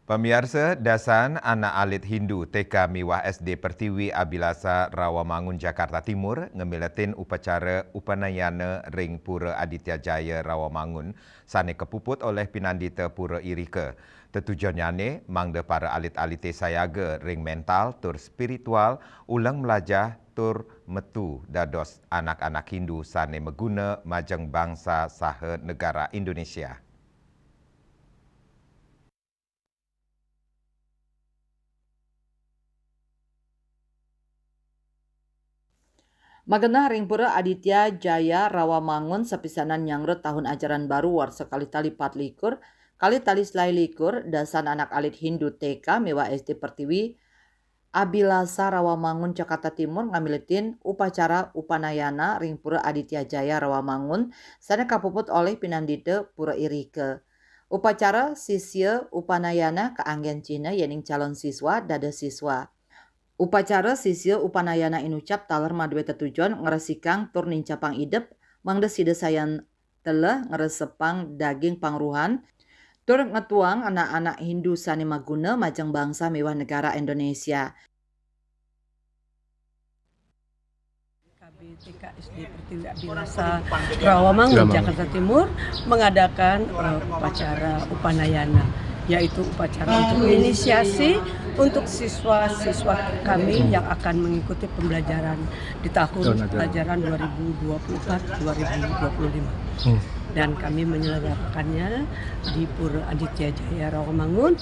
Pemirsa, dasan anak alit Hindu TK Miwah SD Pertiwi Abilasa Rawamangun Jakarta Timur ngemiletin upacara upanayana ring Pura Aditya Jaya Rawamangun sane kepuput oleh Pinandita Pura Irika. Tetujuannya mangda para alit-alite sayaga ring mental tur spiritual ulang melajah tur metu dados anak-anak Hindu sane meguna majeng bangsa saha negara Indonesia. Magena ring Pura Aditya Jaya Rawamangun sepisanan nyangret tahun ajaran baru war sekali tali 4 kali tali selai likur dasan anak alit Hindu TK Miwah SD Pertiwi Abilasa Rawamangun Jakarta Timur ngamiletin upacara upanayana ring Pura Aditya Jaya Rawamangun sana kapuput oleh Pinandita Pura Irike. Upacara sisya upanayana keanggen Cina yening calon siswa dada siswa. Upacara sisya upanayana inucap taler madwe tetujuan ngeresikang tur nincapang idep mangda sida sayan telah ngeresepang daging pangruhan tur ngetuang anak-anak Hindu sani maguna majang bangsa mewah negara Indonesia. TK SD Pertiwi Abilasa Rawamangun Jakarta Timur mengadakan upacara upanayana, yaitu upacara untuk inisiasi untuk siswa-siswa kami yang akan mengikuti pembelajaran di tahun pelajaran 2024-2025. Dan kami menyelenggarakannya di Pura Aditya Jaya Rawamangun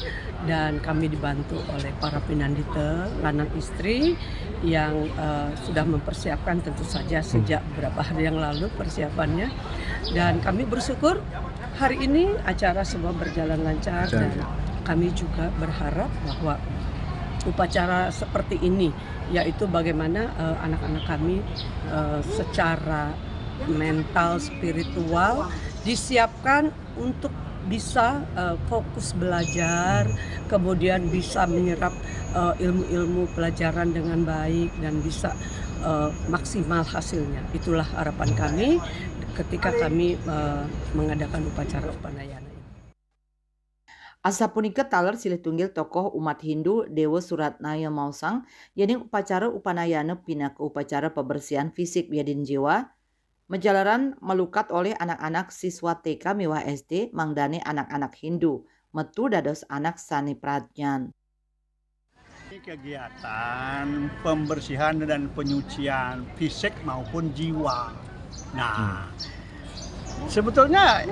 dan kami dibantu oleh para pinandita lanang istri yang sudah mempersiapkan tentu saja sejak beberapa hari yang lalu persiapannya, dan kami bersyukur hari ini acara semua berjalan lancar dan kami juga berharap bahwa upacara seperti ini yaitu bagaimana anak-anak kami secara mental, spiritual disiapkan untuk bisa fokus belajar, kemudian bisa menyerap ilmu-ilmu pelajaran dengan baik dan bisa maksimal hasilnya. Itulah harapan kami ketika kami mengadakan upacara upanayana. Asa punika taler silih tunggil tokoh umat Hindu Dewa Suratnaya Mausang yening upacara upanayana pina ke upacara pembersihan fisik biadin jiwa menjalaran melukat oleh anak-anak siswa TK Miwah SD mangdane anak-anak Hindu metu dados anak sani pradnyan. Ini kegiatan pembersihan dan penyucian fisik maupun jiwa. Nah, sebetulnya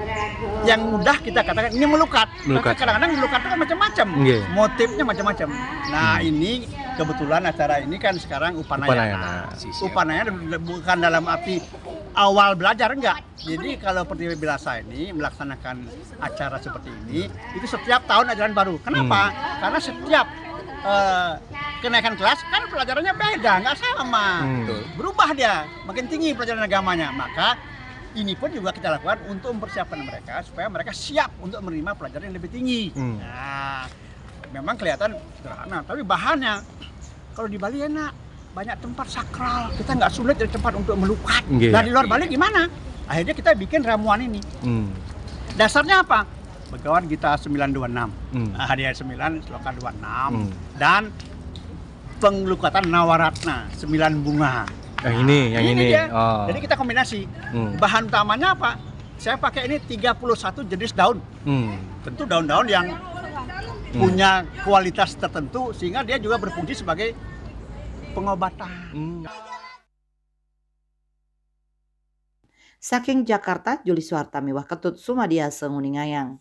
yang mudah kita katakan ini melukat. Kadang-kadang melukat itu kan macam-macam, motifnya macam-macam. Nah, ini kebetulan acara ini kan sekarang upanayana. Upanayana bukan dalam arti awal belajar, enggak. Jadi kalau Pertiwi Abilasa ini melaksanakan acara seperti ini itu setiap tahun ajaran baru. Kenapa? Karena setiap kenaikan kelas kan pelajarannya beda, nggak sama. Berubah dia, makin tinggi pelajaran agamanya. Maka ini pun juga kita lakukan untuk mempersiapkan mereka supaya mereka siap untuk menerima pelajaran yang lebih tinggi. Nah, memang kelihatan sederhana, tapi bahannya kalau di Bali enak. Banyak tempat sakral, kita nggak sulit dari tempat untuk melukat. Dari luar Bali gimana? Akhirnya kita bikin ramuan ini. Dasarnya apa? Begawan Gita 926. Hadiah 9, sloka 26. Dan pengelukatan Nawaratna 9 bunga. Yang ini. Oh. Jadi kita kombinasi. Bahan utamanya apa? Saya pakai ini 31 jenis daun. Tentu daun-daun yang punya kualitas tertentu sehingga dia juga berfungsi sebagai pengobatan. Saking Jakarta, Juli Suharta Miwah Ketut Sumadiasa Nguningayang.